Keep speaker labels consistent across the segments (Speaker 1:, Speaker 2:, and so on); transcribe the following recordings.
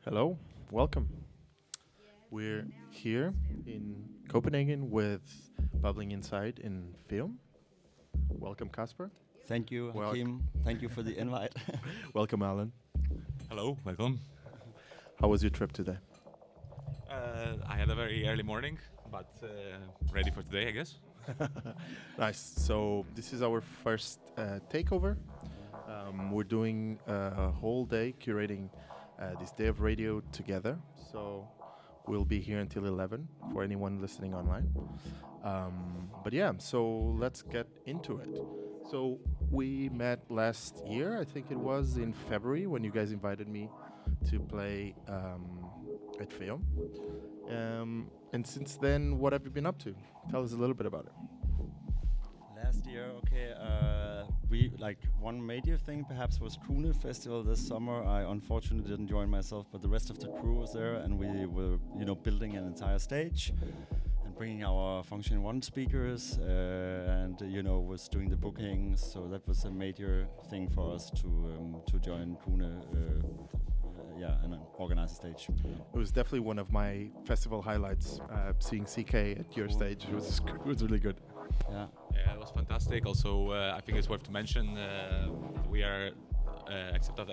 Speaker 1: Hello, welcome. We're here in Copenhagen with Bubbling Inside in FEUM. Welcome, Casper.
Speaker 2: Thank you,
Speaker 1: Welc-
Speaker 2: Hakim. Thank you for the invite.
Speaker 1: Welcome, Alan.
Speaker 3: Hello, welcome.
Speaker 1: How was your trip today?
Speaker 3: I had a very early morning, but ready for today, I guess.
Speaker 1: Nice. So this is our first takeover. We're doing a whole day curating this day of radio together. So we'll be here until 11 for anyone listening online. But yeah, so let's get into it. So we met last year, I think it was in February, when you guys invited me to play at FEUM. And since then, what have you been up to? Tell us a little bit about it.
Speaker 2: Last year, we one major thing perhaps was Krune Festival this summer. I unfortunately didn't join myself, but the rest of the crew was there, and we were, building an entire stage and bringing our Function One speakers, and was doing the bookings. So that was a major thing for us to join Krune. And organize a stage.
Speaker 1: It was definitely one of my festival highlights, seeing CK at your stage. It was really good.
Speaker 3: Yeah, it was fantastic. Also, I think it's worth to mention we are, except of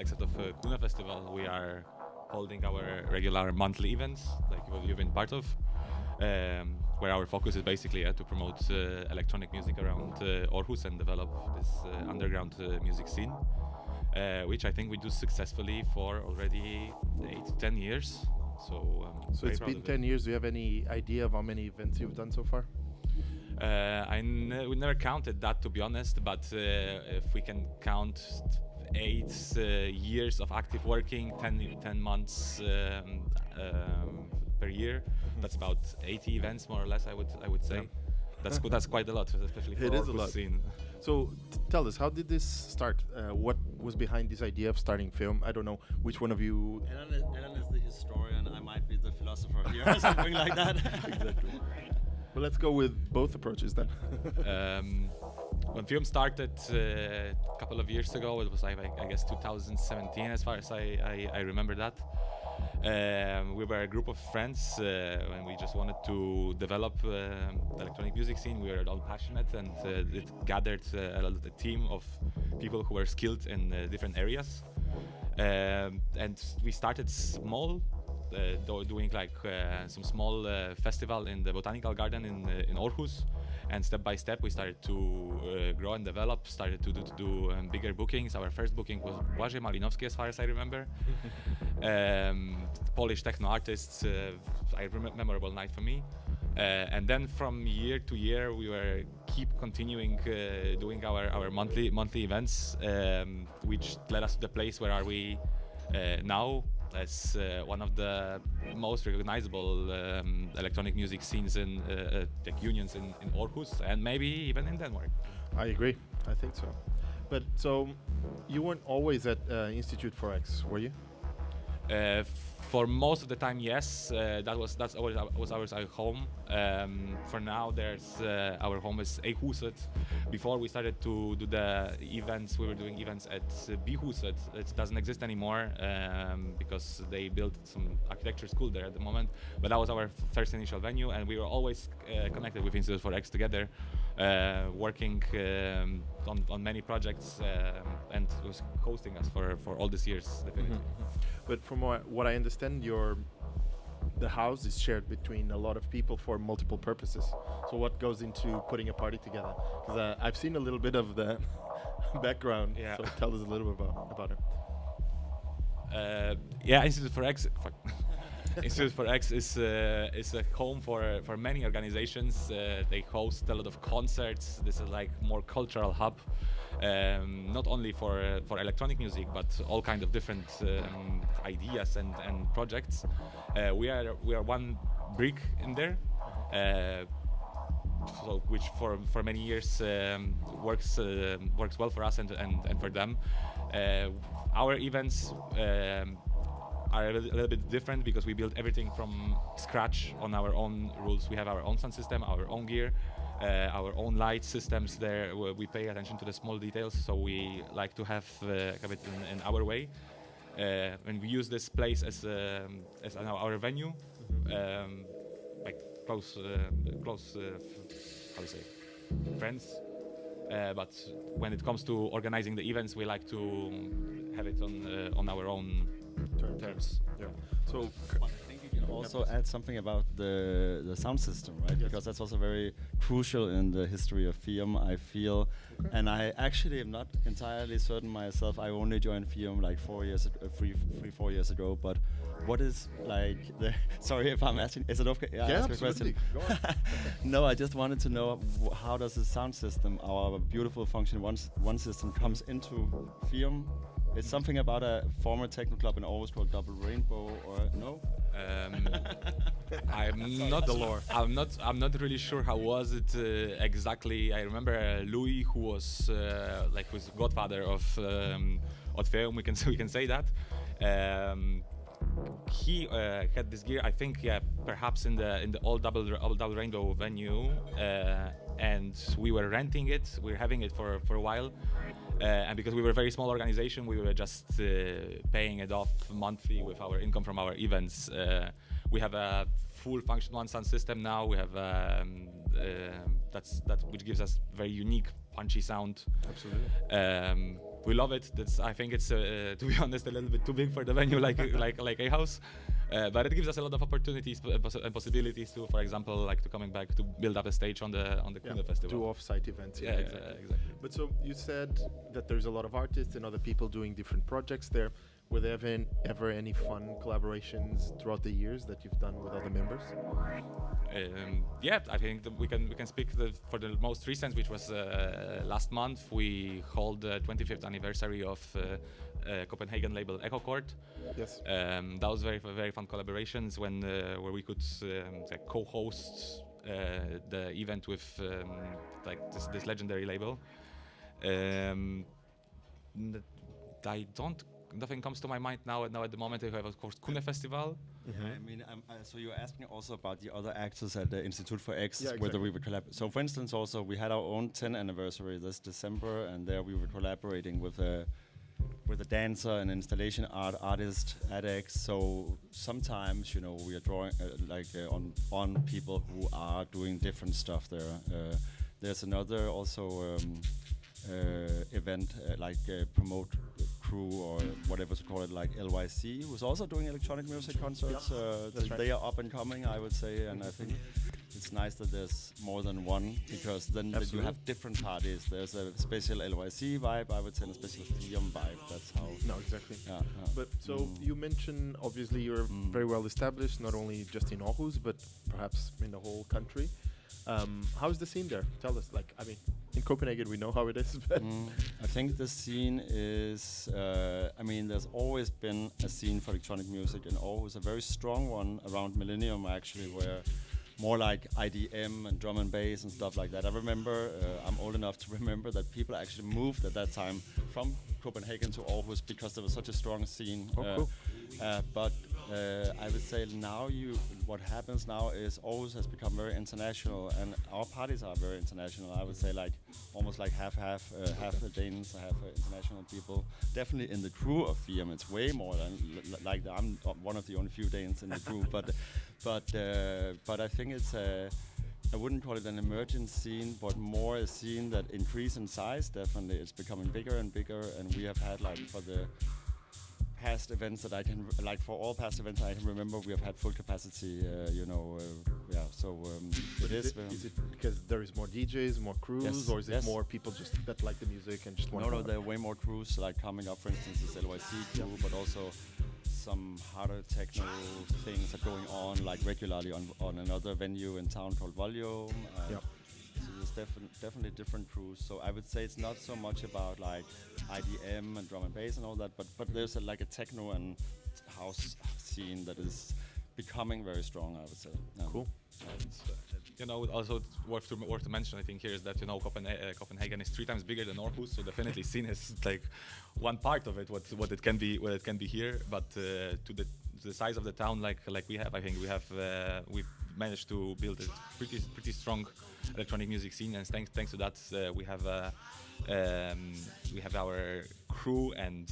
Speaker 3: Kuna Festival, we are holding our regular monthly events, like you've been part of, where our focus is basically to promote electronic music around Aarhus and develop this underground music scene. Which I think we do successfully for already 8 to 10 years. So
Speaker 1: it's been 10 years. Do you have any idea of how many events you've done so far?
Speaker 3: We never counted that, to be honest, but if we can count 8 years of active working, 10 months per year, that's about 80 events more or less, I would say. Yeah. That's quite a lot, especially for the scene.
Speaker 1: So tell us, how did this start? What was behind this idea of starting FEUM? I don't know which one of you.
Speaker 2: Alan is the historian. I might be the philosopher here, or something like that.
Speaker 1: Exactly. Well, let's go with both approaches then.
Speaker 3: When FEUM started a couple of years ago, it was I guess 2017, as far as I remember that. We were a group of friends and we just wanted to develop the electronic music scene. We were all passionate, and it gathered a team of people who were skilled in different areas. And we started small, doing some small festival in the botanical garden in Aarhus. And step by step, we started to grow and develop, started to do bigger bookings. Our first booking was Błażej Malinowski, as far as I remember. Polish techno artists, memorable night for me. And then from year to year, we were continuing doing our monthly events, which led us to the place where are we now, as one of the most recognizable electronic music scenes in unions in Aarhus, and maybe even in Denmark.
Speaker 1: I agree. I think so. But so you weren't always at Institute for X, were you?
Speaker 3: For most of the time, yes. That was our home. For now, there's our home is Ehuset. Before we started to do the events, we were doing events at Bihuset. It doesn't exist anymore because they built some architecture school there at the moment. But that was our first initial venue, and we were always connected with Institute for X together, working on many projects, and was hosting us for all these years, definitely.
Speaker 1: But from what I understand, the house is shared between a lot of people for multiple purposes. So what goes into putting a party together? Because I've seen a little bit of the background.
Speaker 3: Yeah.
Speaker 1: So tell us a little bit about it.
Speaker 3: Institute for X. Institute for X is a home for many organizations. They host a lot of concerts. This is like more cultural hub, not only for electronic music, but all kind of different ideas and projects. We are one brick in there, which for many years works well for us and for them. Our events are a little bit different because we build everything from scratch on our own rules. We have our own sound system, our own gear, our own light systems there. We pay attention to the small details, so we like to have it in our way. and we use this place as our venue, like close, how to say, friends. But when it comes to organizing the events, we like to have it on our own terms.
Speaker 1: Yeah. So
Speaker 2: But I think you can also add something about the sound system, right?
Speaker 1: Yes.
Speaker 2: Because that's also very crucial in the history of FEUM, I feel.
Speaker 1: Okay.
Speaker 2: And I actually am not entirely certain myself. I only joined FEUM like 4 years, 4 years ago. But what is like the? Sorry if I'm asking. Is it okay?
Speaker 1: yeah,
Speaker 2: I ask a
Speaker 1: absolutely.
Speaker 2: question.
Speaker 1: Go on.
Speaker 2: No, I just wanted to know how does the sound system, our beautiful function one system, comes into FEUM. It's something about a former techno club in Aarhus called Double Rainbow, or no?
Speaker 3: I'm not the lore. I'm not really sure how was it exactly. I remember Louis, who was was godfather of FEUM. We can say that. He had this gear. I think perhaps in the old Double Rainbow venue, and we were renting it. We were having it for a while. And because we were a very small organization, we were just paying it off monthly with our income from our events. We have a full function one sound system now. We have which gives us very unique, punchy sound.
Speaker 1: Absolutely.
Speaker 3: We love it. I think it's to be honest a little bit too big for the venue, like a house. But it gives us a lot of opportunities and possibilities to, for example, like to coming back to build up a stage on the Kune Festival.
Speaker 1: Do off-site events.
Speaker 3: Yeah, exactly.
Speaker 1: But so you said that there's a lot of artists and other people doing different projects there. Were there ever any fun collaborations throughout the years that you've done with other members?
Speaker 3: Yeah, I think that we can speak for the most recent, which was last month. We held the 25th anniversary of Copenhagen label Echo Court.
Speaker 1: Yes.
Speaker 3: That was very fun collaborations where we could co-host the event with this legendary label. Nothing comes to my mind now at the moment. We have, of course, Kune Festival.
Speaker 2: I mean, so you're asking also about the other actors at the Institute for X,
Speaker 1: Yeah,
Speaker 2: whether
Speaker 1: exactly.
Speaker 2: we would collab. So, for instance, also we had our own 10th anniversary this December, and there we were collaborating with a dancer, an installation artist at X. So sometimes, we are drawing on people who are doing different stuff there. There's another also event promote crew or whatever to call it, like LYC, who's also doing electronic music concerts.
Speaker 1: That's right.
Speaker 2: They are up and coming, I would say, and I think it's nice that there's more than one, because then you
Speaker 1: Absolutely.
Speaker 2: have different parties. There's a special LYC vibe, I would say, and a special FEUM vibe. That's how.
Speaker 1: No, exactly.
Speaker 2: Yeah.
Speaker 1: But so you mentioned obviously you're very well established, not only just in Aarhus, but perhaps in the whole country. How's the scene there? Tell us. In Copenhagen we know how it is, but
Speaker 2: I think the scene is, there's always been a scene for electronic music in Aarhus, a very strong one around Millennium actually, where more like IDM and drum and bass and stuff like that. I remember, I'm old enough to remember that people actually moved at that time from Copenhagen to Aarhus because there was such a strong scene.
Speaker 1: Cool.
Speaker 2: But I would say now what happens now is Aarhus has become very international, and our parties are very international. I would say almost like half the Danes, half international people. Definitely in the crew of FEUM, it's way more than I'm one of the only few Danes in the crew. But I think it's I wouldn't call it an emergent scene, but more a scene that increase in size. Definitely, it's becoming bigger and bigger, and we have had for the past events that I can for all past events I can remember, we have had full capacity. So
Speaker 1: But is it because there is more DJs, more crews,
Speaker 2: Yes,
Speaker 1: or is it
Speaker 2: yes.
Speaker 1: more people just that like the music and just want
Speaker 2: No, there are way more crews coming up. For instance, this LYC crew, but also some harder techno things are going on regularly on another venue in town called Volume.
Speaker 1: Yep.
Speaker 2: So there's definitely different crews. So I would say it's not so much about IDM and drum and bass and all that, but there's a techno and house scene that is becoming very strong, I would say.
Speaker 1: Cool.
Speaker 3: Also it's worth to mention, I think, here is that Copenhagen is 3 times bigger than Aarhus, so definitely seen as one part of it, what it can be here. But to the size of the town, like we have, I think we managed to build a pretty strong electronic music scene, and thanks to that we have our crew and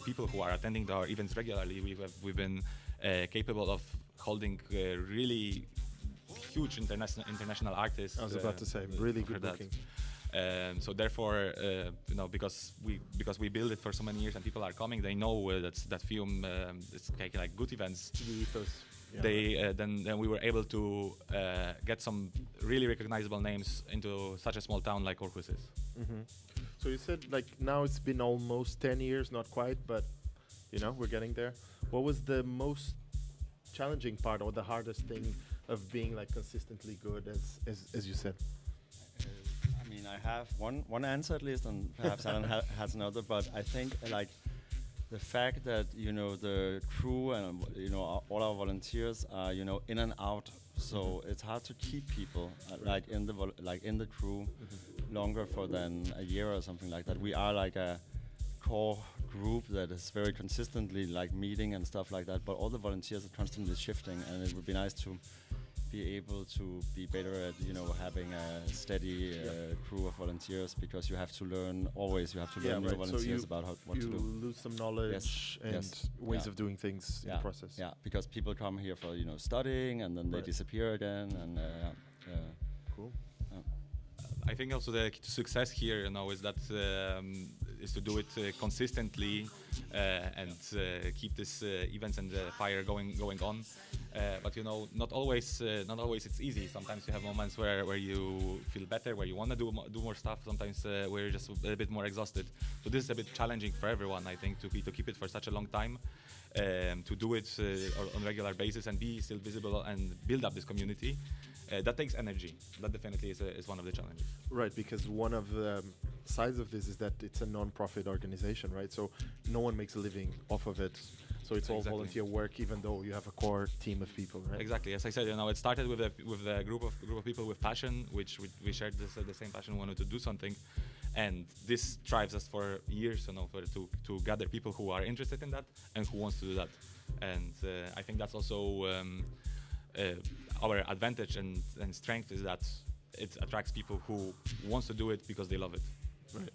Speaker 3: people who are attending our events regularly. We've been capable of holding really huge international artists.
Speaker 1: I was about to say, really good booking.
Speaker 3: So therefore, because we build it for so many years and people are coming, they know that FEUM is like good events.
Speaker 1: Yeah.
Speaker 3: They then we were able to get some really recognizable names into such a small town like Aarhus is.
Speaker 1: Mm-hmm. So you said like now it's been almost 10 years, not quite, but we're getting there. What was the most challenging part or the hardest thing of being like consistently good, as you said?
Speaker 2: I mean, I have one answer at least, and perhaps Alan has another. But I think like the fact that the crew and all our volunteers are in and out, so it's hard to keep people like in the crew longer for than a year or something like that. We are like a core group that is very consistently like meeting and stuff like that, but all the volunteers are constantly shifting, and it would be nice to be able to be better at having a steady crew of volunteers, because you have to learn new volunteers
Speaker 1: so
Speaker 2: about what to do.
Speaker 1: You lose some knowledge and ways of doing things in the process.
Speaker 2: Yeah, because people come here for studying and then they disappear again, and
Speaker 1: cool.
Speaker 3: I think also the key to success here, is that is to do it consistently and keep this events and fire going on. But not always it's easy. Sometimes you have moments where you feel better, where you want to do more stuff. Sometimes where you're just a bit more exhausted. So this is a bit challenging for everyone, I think, to keep it for such a long time, to do it on a regular basis and be still visible and build up this community. That takes energy. That definitely is one of the challenges.
Speaker 1: Right, because one of the sides of this is that it's a non-profit organization, right? So no one makes a living off of it. So it's all volunteer work, even though you have a core team of people, right?
Speaker 3: Exactly. As I said, it started with a group of people with passion, which we shared the same passion, wanted to do something, and this drives us for years, to gather people who are interested in that and who wants to do that. And I think that's also our advantage and strength, is that it attracts people who wants to do it because they love it.
Speaker 1: Right.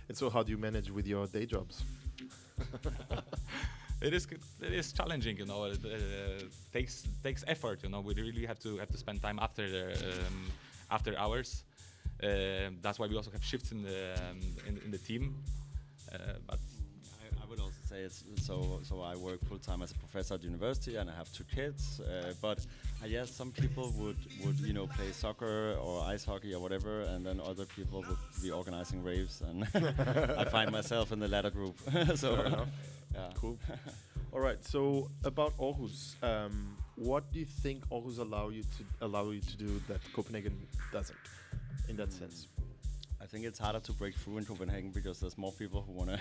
Speaker 1: And so how do you manage with your day jobs?
Speaker 3: It is challenging, It takes effort, We really have to spend time after hours. That's why we also have shifts in the team. But
Speaker 2: I would also say it's so I work full time as a professor at university, and I have 2 kids. But yes, some people would play soccer or ice hockey or whatever, and then other people would be organizing raves, and I find myself in the latter group. So.
Speaker 1: Fair enough. Yeah. Cool. All right. So about Aarhus, what do you think Aarhus allow you to do that Copenhagen doesn't, in that sense?
Speaker 2: I think it's harder to break through in Copenhagen because there's more people who want to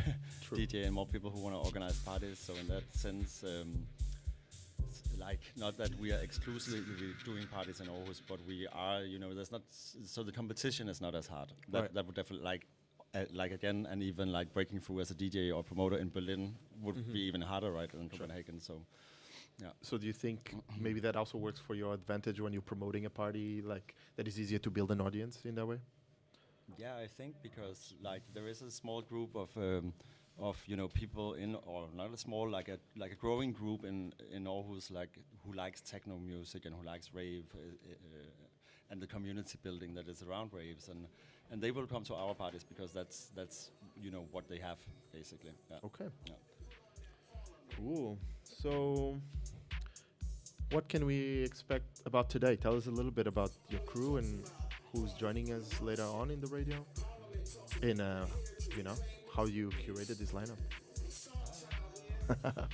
Speaker 2: DJ and more people who want to organize parties. So in that sense, not that we are exclusively doing parties in Aarhus, but we are. There's not. So the competition is not as hard. That would definitely again, and even like breaking through as a DJ or promoter in Berlin would be even harder, right, than Copenhagen. So, yeah.
Speaker 1: So do you think maybe that also works for your advantage when you're promoting a party, like that is easier to build an audience in that way?
Speaker 2: Yeah, I think because there is a small group of people in, or not a small, like a growing group in Aarhus, who likes techno music and who likes rave, and the community building that is around raves, and they will come to our parties because that's what they have basically. Yeah.
Speaker 1: Okay.
Speaker 2: Yeah.
Speaker 1: Cool. So, what can we expect about today? Tell us a little bit about your crew and who's joining us later on in the radio, in how you curated this lineup.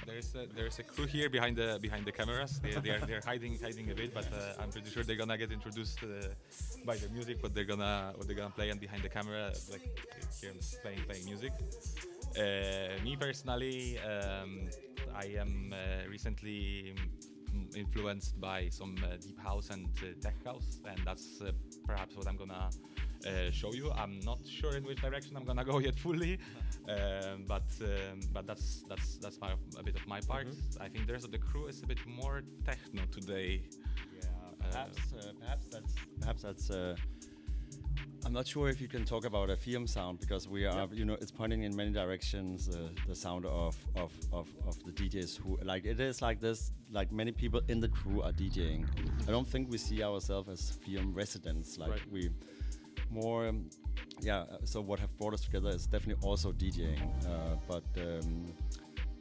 Speaker 3: There's a crew here behind the cameras. They're hiding a bit, but I'm pretty sure they're gonna get introduced by the music, what they're gonna play, and behind the camera, like here playing music. Me personally, I am recently influenced by some deep house and tech house, and that's perhaps what I'm gonna show you. I'm not sure in which direction I'm gonna go yet fully, but that's a bit of my part. I think the rest of the crew is a bit more techno today.
Speaker 2: Perhaps that's. I'm not sure if you can talk about a FEUM sound because we are, it's pointing in many directions. The sound of the DJs who like it is like this. Like many people in the crew are DJing. I don't think we see ourselves as FEUM residents. Like we more, So what have brought us together is definitely also DJing, but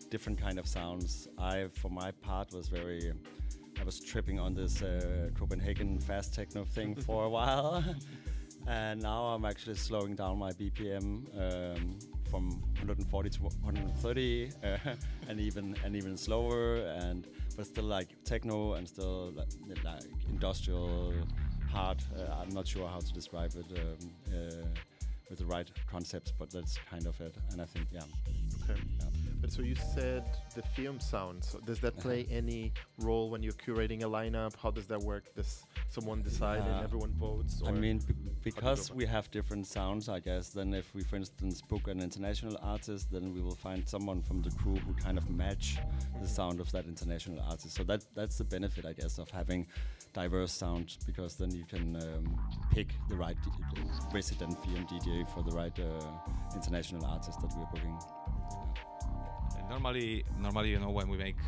Speaker 2: different kind of sounds. For my part, I was tripping on this Copenhagen fast techno thing for a while. And now I'm actually slowing down my BPM from 140 to 130, and even slower, but still like techno and still like industrial, hard. I'm not sure how to describe it with the right concepts, but that's kind of it. And I think,
Speaker 1: Okay. Yeah. But so you said the FEUM sound. So does that play any role when you're curating a lineup? How does that work? Does someone decide and everyone votes?
Speaker 2: I mean, because we have different sounds, I guess, then if we, for instance, book an international artist, then we will find someone from the crew who kind of match the sound of that international artist. So that's the benefit, I guess, of having diverse sounds, because then you can pick the right resident FEUM DJ for the right international artist that we're booking.
Speaker 3: Normally, when we make,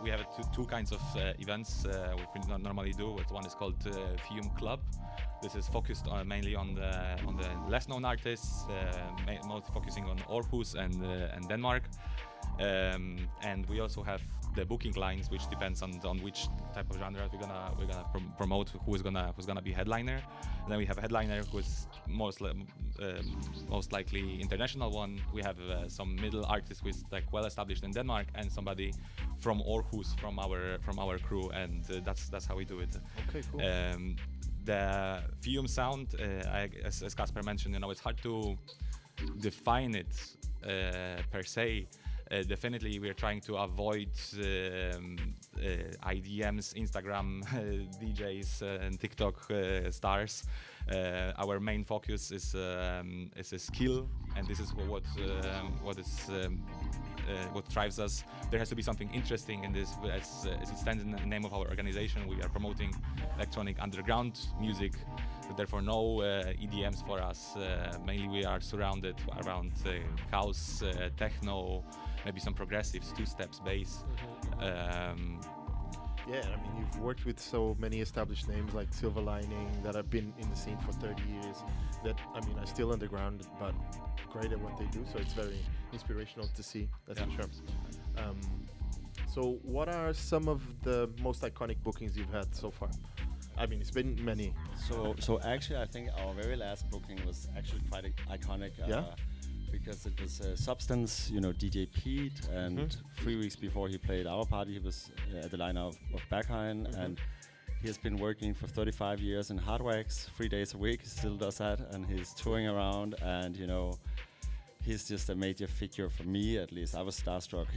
Speaker 3: we have two kinds of events which we normally do. One is called FEUM Club. This is focused mainly on the less known artists, mostly focusing on Aarhus and Denmark. And we also have the booking lines, which depends on which type of genre we're gonna promote, who's gonna be headliner. And then we have a headliner who is most likely international one. We have some middle artists who is like well established in Denmark, and somebody from Aarhus from our crew, and that's how we do it.
Speaker 1: Okay, cool.
Speaker 3: The FEUM sound, as Kasper mentioned, it's hard to define it per se. Definitely, we are trying to avoid IDMs, Instagram DJs, and TikTok stars. Our main focus is a skill, and this is what drives us. There has to be something interesting in this. As it stands in the name of our organization, we are promoting electronic underground music. Therefore, no EDMs for us. Mainly, we are surrounded around house, techno, maybe some progressives, two-steps, bass.
Speaker 1: Yeah, I mean, you've worked with so many established names like Silver Lining that have been in the scene for 30 years that, I mean, are still underground, but great at what they do. So it's very inspirational to see, that's for sure. So what are some of the most iconic bookings you've had so far? I mean, it's been many.
Speaker 2: So actually, I think our very last booking was actually quite iconic. Because it was Substance, DJ Pete, and 3 weeks before he played our party, he was at the line of Berghain, and he has been working for 35 years in Hardwax, 3 days a week. He still does that, and he's touring around, and he's just a major figure for me, at least. I was starstruck,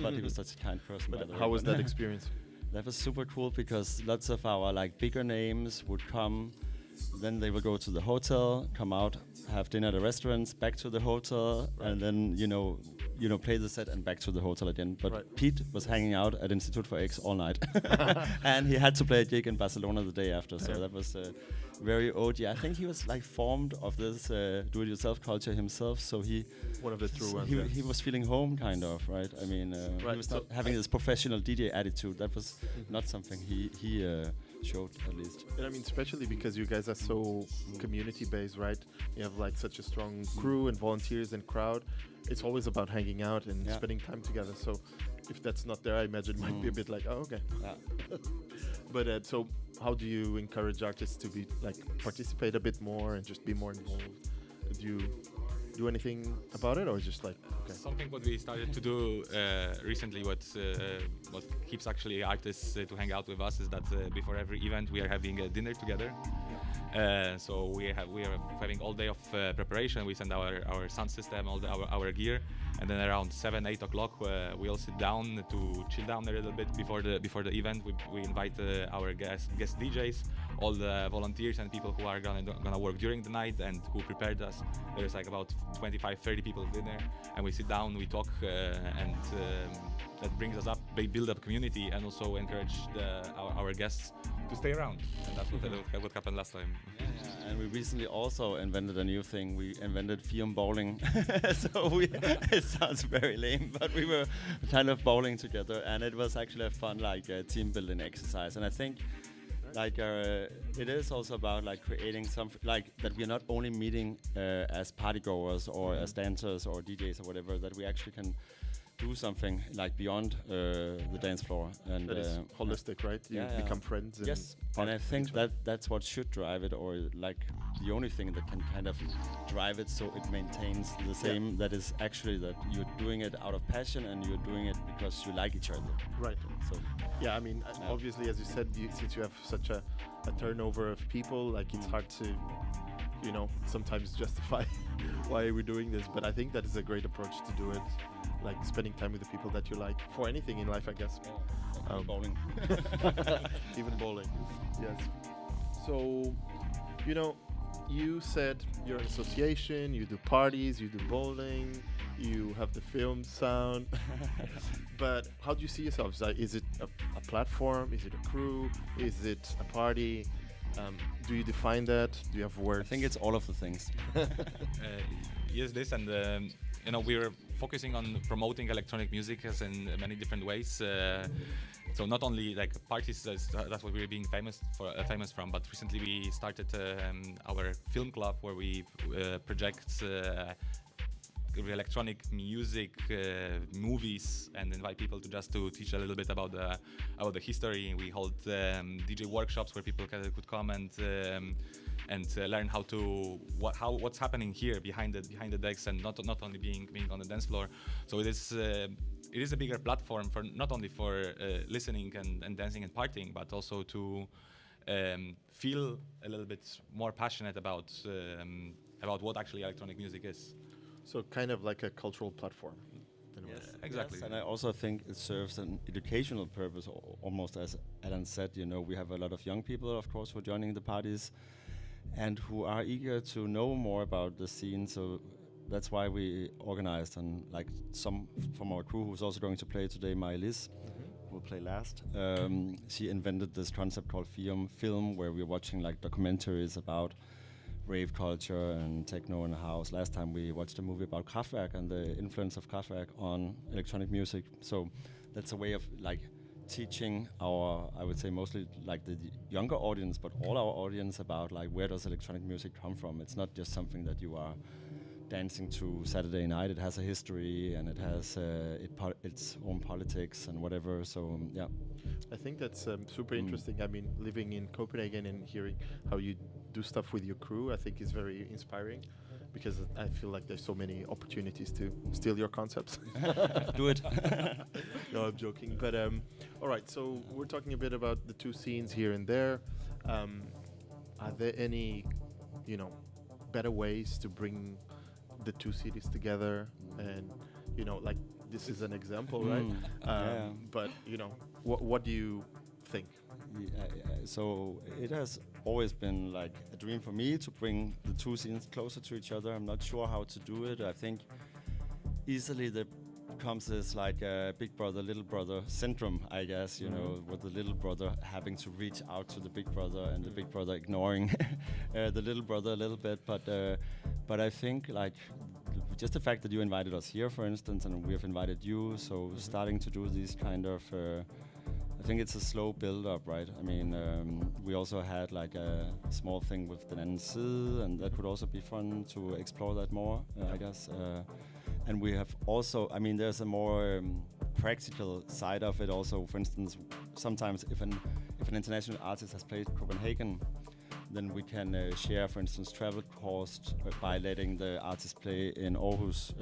Speaker 2: but he was such a kind person.
Speaker 1: But how was that experience?
Speaker 2: That was super cool because lots of our bigger names would come. Then they will go to the hotel, come out, have dinner at the restaurants, back to the hotel, and then play the set and back to the hotel again. But Pete was hanging out at Institut for X all night, and he had to play a gig in Barcelona the day after. So that was very OG. I think he was formed of this do-it-yourself culture himself. So
Speaker 1: one of the true ones.
Speaker 2: He was feeling home, kind of, right? I mean, he was not having this professional DJ attitude. That was not something he showed, at least.
Speaker 1: And I mean, especially because you guys are so community-based, right? You have such a strong crew and volunteers and crowd. It's always about hanging out and spending time together. So if that's not there, I imagine it might be a bit like, oh, okay. Yeah. But so how do you encourage artists to be participate a bit more and just be more involved? Do you do anything about it, or just okay?
Speaker 3: Something what we started to do recently, what keeps actually artists to hang out with us, is that before every event we are having a dinner together. So we are having all day of preparation. We send our sound system, all our gear, and then around 7-8 o'clock we all sit down to chill down a little bit before the event. We invite our guest DJs, all the volunteers and people who are gonna work during the night and who prepared us. There's about 25-30 people in there, and we sit down, we talk, and that brings us up, build up community, and also encourage our guests to stay around, and that's what happened last time.
Speaker 2: And we recently also invented a new thing. We invented FEUM bowling. So it sounds very lame, but we were kind of bowling together, and it was actually a fun team building exercise. And I think it is also about creating something that we're not only meeting as partygoers or as dancers or DJs or whatever, that we actually can do something beyond the dance floor, and
Speaker 1: that is holistic, right? You become friends. And
Speaker 2: yes, and I think that's what should drive it, or the only thing that can kind of drive it, so it maintains the same. That is actually that you're doing it out of passion, and you're doing it because you like each other.
Speaker 1: Right.
Speaker 2: So
Speaker 1: yeah, I mean, obviously, as you said, since you have such a turnover of people, it's hard to, sometimes justify why we're doing this. But I think that is a great approach to do it, spending time with the people that you like for anything in life, I guess.
Speaker 2: Bowling.
Speaker 1: Even bowling. Yes. So, you said you're an association, you do parties, you do bowling, you have the film sound. But how do you see yourselves? Is it a platform? Is it a crew? Is it a party? Do you define that? Do you have words?
Speaker 2: I think it's all of the things.
Speaker 3: Yes, this, and we're focusing on promoting electronic music as in many different ways. So not only parties, that's what we're being famous from, but recently we started our film club where we project electronic music, movies, and invite people to teach a little bit about the history. We hold DJ workshops where people could come and learn what's happening here behind the decks, and not only being on the dance floor. So it is a bigger platform for not only for listening and dancing and partying, but also to feel a little bit more passionate about what actually electronic music is.
Speaker 1: So kind of like a cultural platform.
Speaker 3: Yes, exactly.
Speaker 2: Yes, and I also think it serves an educational purpose, almost as Alan said. We have a lot of young people, of course, who are joining the parties and who are eager to know more about the scene. So that's why we organized, and some from our crew who's also going to play today, Liz, who will play last. She invented this concept called FEUM, where we're watching documentaries about rave culture and techno and house. Last time we watched a movie about Kraftwerk and the influence of Kraftwerk on electronic music. So that's a way of teaching our, I would say mostly the younger audience, but all our audience about where does electronic music come from. It's not just something that you are dancing to Saturday night. It has a history, and it has its own politics and whatever. So yeah,
Speaker 1: I think that's super interesting. I mean, living in Copenhagen and hearing how you do stuff with your crew, I think is very inspiring, because I feel like there's so many opportunities to steal your concepts.
Speaker 2: do it.
Speaker 1: No, I'm joking. But all right, so we're talking a bit about the two scenes here and there. Are there any, better ways to bring the two cities together? And this is an example, right? But what do you think?
Speaker 2: So it has always been a dream for me to bring the two scenes closer to each other. I'm not sure how to do it. I think easily there comes this big brother, little brother syndrome, I guess, with the little brother having to reach out to the big brother, and the big brother ignoring the little brother a little bit. But I think just the fact that you invited us here, for instance, and we have invited you, so starting to do these kind of I think it's a slow build-up, right? I mean, we also had a small thing with the Nancy, and that could also be fun to explore that more, I guess. And we have also, I mean, there's a more practical side of it also. For instance, sometimes if an international artist has played Copenhagen, then we can share, for instance, travel costs by letting the artist play in Aarhus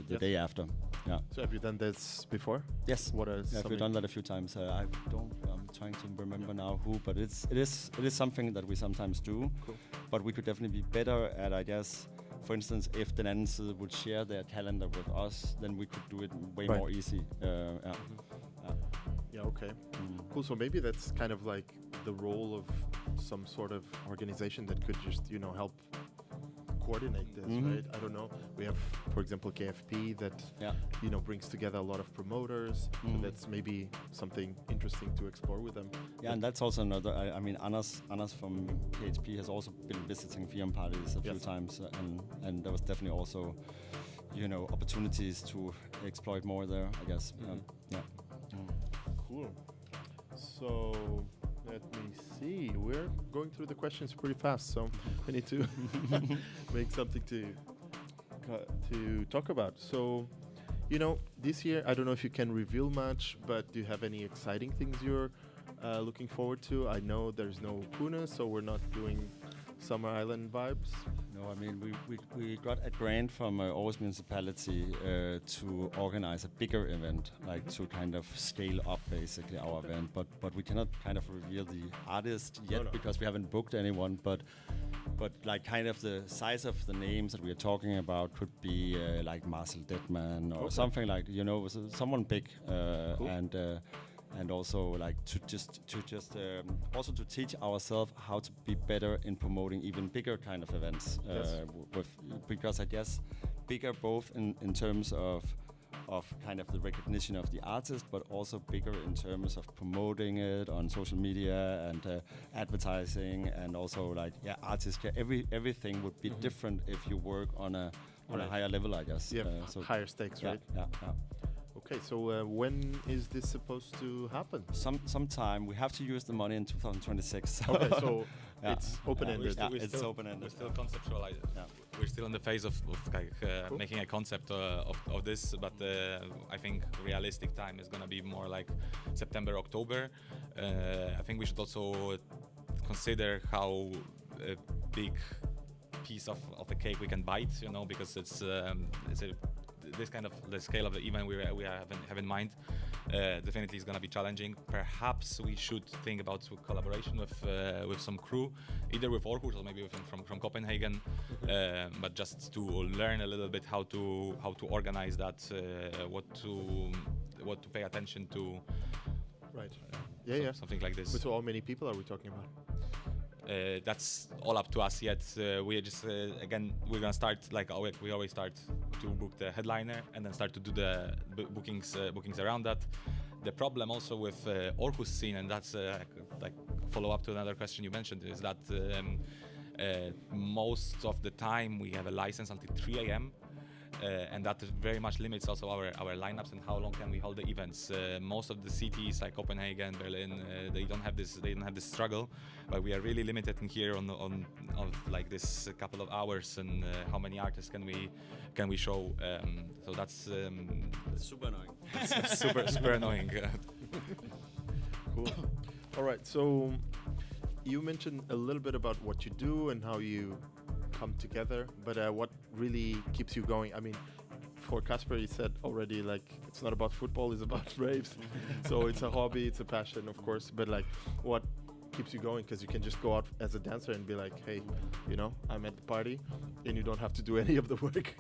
Speaker 2: the day after. Yeah.
Speaker 1: So have you done this before?
Speaker 2: Yes.
Speaker 1: What are
Speaker 2: we've done that a few times. I'm trying to remember now who, but it is something that we sometimes do.
Speaker 1: Cool.
Speaker 2: But we could definitely be better at, I guess. For instance, if the Nancy would share their calendar with us, then we could do it way more easy.
Speaker 1: Yeah. Okay. Cool. So maybe that's kind of the role of some sort of organization that could just help coordinate this, right? I don't know. We have, for example, KFP that
Speaker 2: Yeah.
Speaker 1: brings together a lot of promoters. So that's maybe something interesting to explore with them.
Speaker 2: Yeah, and that's also another. I mean, Anders from KHP has also been visiting FEUM parties a few
Speaker 1: Yes.
Speaker 2: times, and there was definitely also, opportunities to exploit more there. I guess. Yeah.
Speaker 1: Cool. So let me see. We're going through the questions pretty fast, so we need to make something to talk about. So, this year, I don't know if you can reveal much, but do you have any exciting things you're looking forward to? I know there's no Pune, so we're not doing Summer Island vibes.
Speaker 2: No, I mean we got a grant from Aarhus municipality to organize a bigger event, like to kind of scale up basically our event. But we cannot kind of reveal the artist yet
Speaker 1: No.
Speaker 2: because we haven't booked anyone. But like kind of the size of the names that we are talking about could be like Marcel Detman or something like someone big
Speaker 1: Cool.
Speaker 2: and also like to just also to teach ourselves how to be better in promoting even bigger kind of events
Speaker 1: Yes.
Speaker 2: because I guess bigger both in terms of kind of the recognition of the artist, but also bigger in terms of promoting it on social media and advertising, and also like artists everything would be different if you work on a
Speaker 1: Right.
Speaker 2: higher level, I guess.
Speaker 1: Yeah,
Speaker 2: So
Speaker 1: higher stakes, right?
Speaker 2: yeah.
Speaker 1: Okay, so when is this supposed to happen?
Speaker 2: Sometime we have to use the money in 2026.
Speaker 1: Okay, so
Speaker 2: Yeah.
Speaker 1: it's open-ended.
Speaker 2: Yeah,
Speaker 3: We're
Speaker 2: it's
Speaker 3: still-
Speaker 2: open-ended.
Speaker 3: We're still conceptualizing.
Speaker 2: Yeah.
Speaker 3: We're still in the phase of like
Speaker 1: Cool.
Speaker 3: making a concept of this, but I think realistic time is gonna be more like September, October. I think we should also consider how big piece of the cake we can bite, because it's this kind of the scale of the event we have in mind. Definitely is going to be challenging. Perhaps we should think about collaboration with some crew, either with Aarhus or maybe from Copenhagen, but just to learn a little bit how to organize that, what to pay attention to.
Speaker 1: Right. Yeah.
Speaker 3: Something like this.
Speaker 1: But so how many people are we talking about?
Speaker 3: That's all up to us yet. We are just again we're gonna start like we always start to book the headliner and then start to do the bookings around that. The problem also with Aarhus scene, and that's like follow up to another question you mentioned, is that most of the time we have a license until 3 a.m. And that very much limits also our lineups and how long can we hold the events. Most of the cities like Copenhagen, Berlin, they don't have this struggle, but we are really limited in here on like this couple of hours and how many artists can we show. So that's
Speaker 2: Super annoying.
Speaker 3: super annoying.
Speaker 1: Cool. All right. So you mentioned a little bit about what you do and how you come together, but what really keeps you going? I mean, for Kasper, he said already, like, it's not about football, it's about raves. So it's a hobby, it's a passion, of course, but like, what keeps you going? Because you can just go out as a dancer and be like, hey, I'm at the party, and you don't have to do any of the work.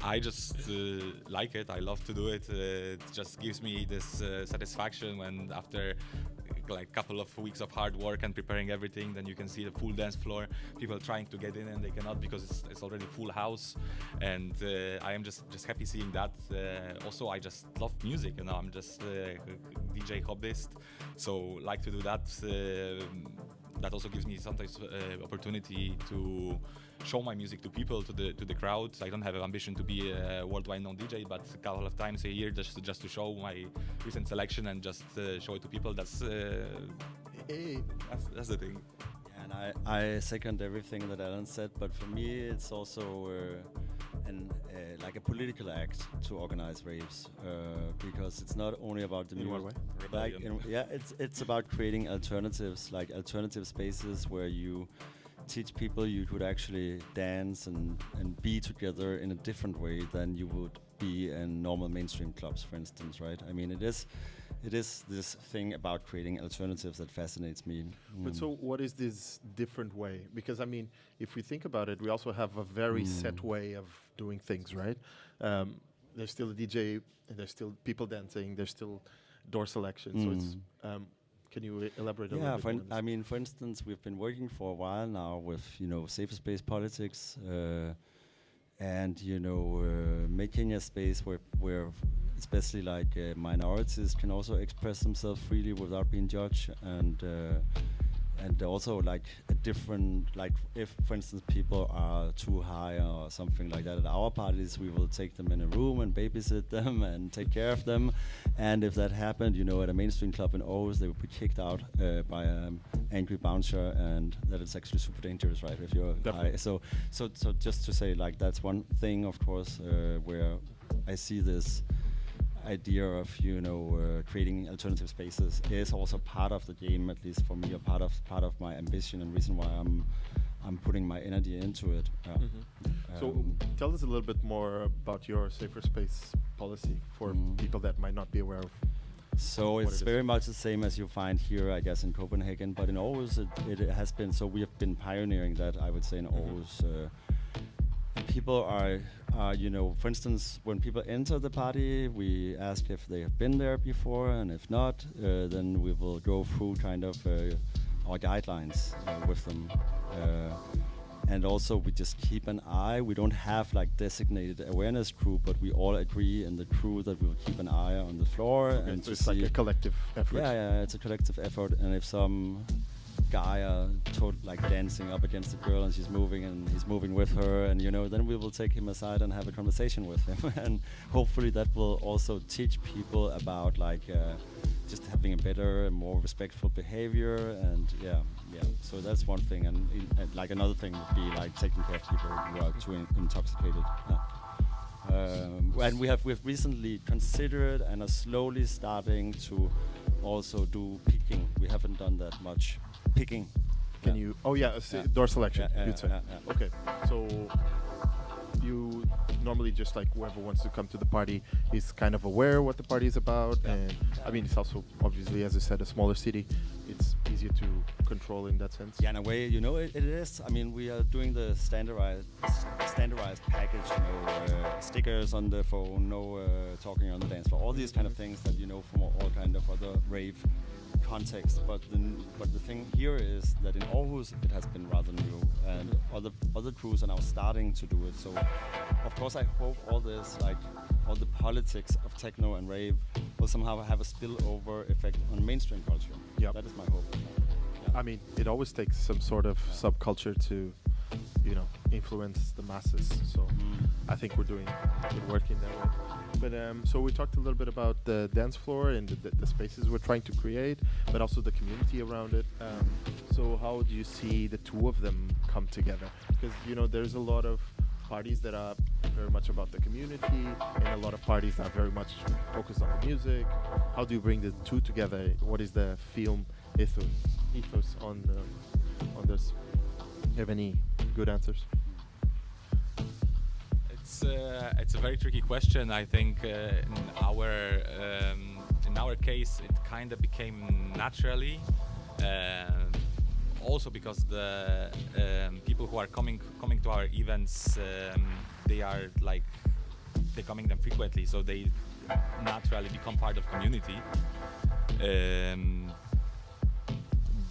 Speaker 3: I just like it. I love to do it. It just gives me this satisfaction when after like couple of weeks of hard work and preparing everything, then you can see the full dance floor, people trying to get in and they cannot because it's already full house, and I am just happy seeing that. Also, I just love music, I'm just a DJ hobbyist, so like to do that. That also gives me sometimes opportunity to show my music to people, to the crowd. I don't have an ambition to be a worldwide known DJ, but a couple of times a year just to show my recent selection and just show it to people. That's the thing.
Speaker 2: And I second everything that Alan said, but for me it's also like a political act to organize raves, because it's not only about the
Speaker 1: In what
Speaker 2: music.
Speaker 1: way?
Speaker 2: Like it's about creating alternatives, like alternative spaces where you teach people you could actually dance and be together in a different way than you would be in normal mainstream clubs, for instance, right? I mean, it is this thing about creating alternatives that fascinates me.
Speaker 1: But so what is this different way? Because I mean, if we think about it, we also have a very set way of doing things, right? There's still a DJ, and there's still people dancing, there's still door selection. So it's Can you elaborate a
Speaker 2: Yeah,
Speaker 1: little bit more on
Speaker 2: I
Speaker 1: this?
Speaker 2: mean, for instance, we've been working for a while now with safer space politics, and making a space where especially like minorities can also express themselves freely without being judged, and also like a different, like if for instance people are too high or something like that at our parties, we will take them in a room and babysit them and take care of them. And if that happened, at a mainstream club in Aarhus, they would be kicked out by an angry bouncer, and that is actually super dangerous, right? If you're high. So just to say, like, that's one thing, of course, where I see this idea of creating alternative spaces is also part of the game, at least for me, or part of my ambition and reason why I'm putting my energy into it.
Speaker 1: So tell us a little bit more about your safer space policy for people that might not be aware of.
Speaker 2: So it's very much the same as you find here, I guess, in Copenhagen, but in Aarhus it has been, so we have been pioneering that, I would say, in Aarhus. People are, for instance, when people enter the party, we ask if they have been there before, and if not, then we will go through kind of our guidelines with them. And also we just keep an eye. We don't have like designated awareness crew, but we all agree in the crew that we'll keep an eye on the floor.
Speaker 1: Okay,
Speaker 2: and
Speaker 1: so
Speaker 2: to
Speaker 1: it's like
Speaker 2: see
Speaker 1: a collective effort.
Speaker 2: Yeah, it's a collective effort. And if some guy like dancing up against the girl and she's moving and he's moving with her, and then we will take him aside and have a conversation with him. And hopefully that will also teach people about like just having a better and more respectful behavior. And yeah, so that's one thing. And like another thing would be like taking care of people who are too intoxicated. And we've recently considered and are slowly starting to also do picking. We haven't done that much. Picking.
Speaker 1: Can you? Oh yeah, door selection. You'd say.
Speaker 2: Yeah.
Speaker 1: Okay, so you normally just like whoever wants to come to the party is kind of aware what the party is about, and I mean it's also obviously, as I said, a smaller city. It's easier to control in that sense.
Speaker 2: Yeah, in a way, it is. I mean, we are doing the standardized package. Stickers on the phone, no talking on the dance floor, all these kind of things that from all kind of other rave context. But the thing here is that in Aarhus it has been rather new, and other crews are now starting to do it. So of course I hope all this, like all the politics of techno and rave, will somehow have a spillover effect on mainstream culture.
Speaker 1: Yeah,
Speaker 2: that is my hope. Yeah.
Speaker 1: I mean, it always takes some sort of subculture to influence the masses. So I think we're doing good work in that way. But so we talked a little bit about the dance floor and the spaces we're trying to create, but also the community around it. So how do you see the two of them come together? Because there's a lot of parties that are very much about the community, and a lot of parties that are very much focused on the music. How do you bring the two together? What is the FEUM ethos on this? Do you have any good answers?
Speaker 3: It's a very tricky question. I think in our case it kind of became naturally, also because the people who are coming to our events, they are like they're coming them frequently, so they naturally become part of community.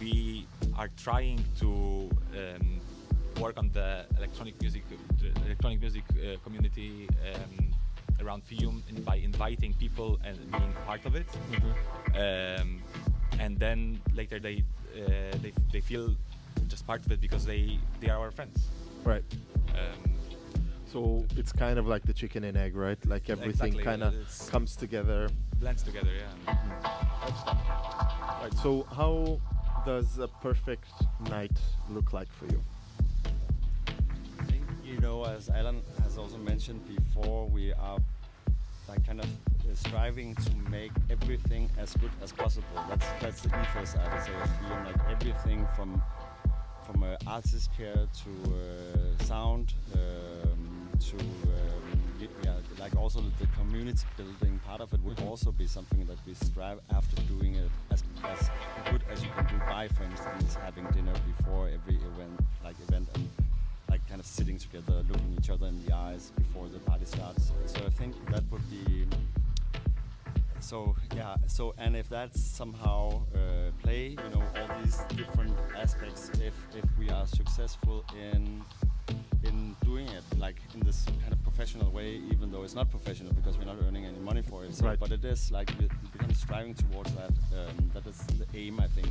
Speaker 3: We are trying to work on the electronic music community around FEUM by inviting people and being part of it. And then later they feel just part of it because they are our friends.
Speaker 1: Right. So it's kind of like the chicken and egg, right? Like everything
Speaker 3: exactly,
Speaker 1: kind of comes together.
Speaker 3: Blends together, yeah.
Speaker 1: That's fun. Right. So how does a perfect night look like for you?
Speaker 2: I think, as Alan has also mentioned before, we are like kind of striving to make everything as good as possible. That's the ethos, I would say, of FEUM. Like everything from artist care to sound to like also the community building part of it would also be something that we strive after doing it as good as you can do by, for instance, having dinner before every event, and like kind of sitting together, looking each other in the eyes before the party starts. So I think that would be So yeah, so and if that's somehow play, you know, all these different aspects, if we are successful in doing it like in this kind of professional way, even though it's not professional because we're not earning any money for it. So,
Speaker 1: Right.
Speaker 2: but it is like we're kind of striving towards that. That is the aim, I think.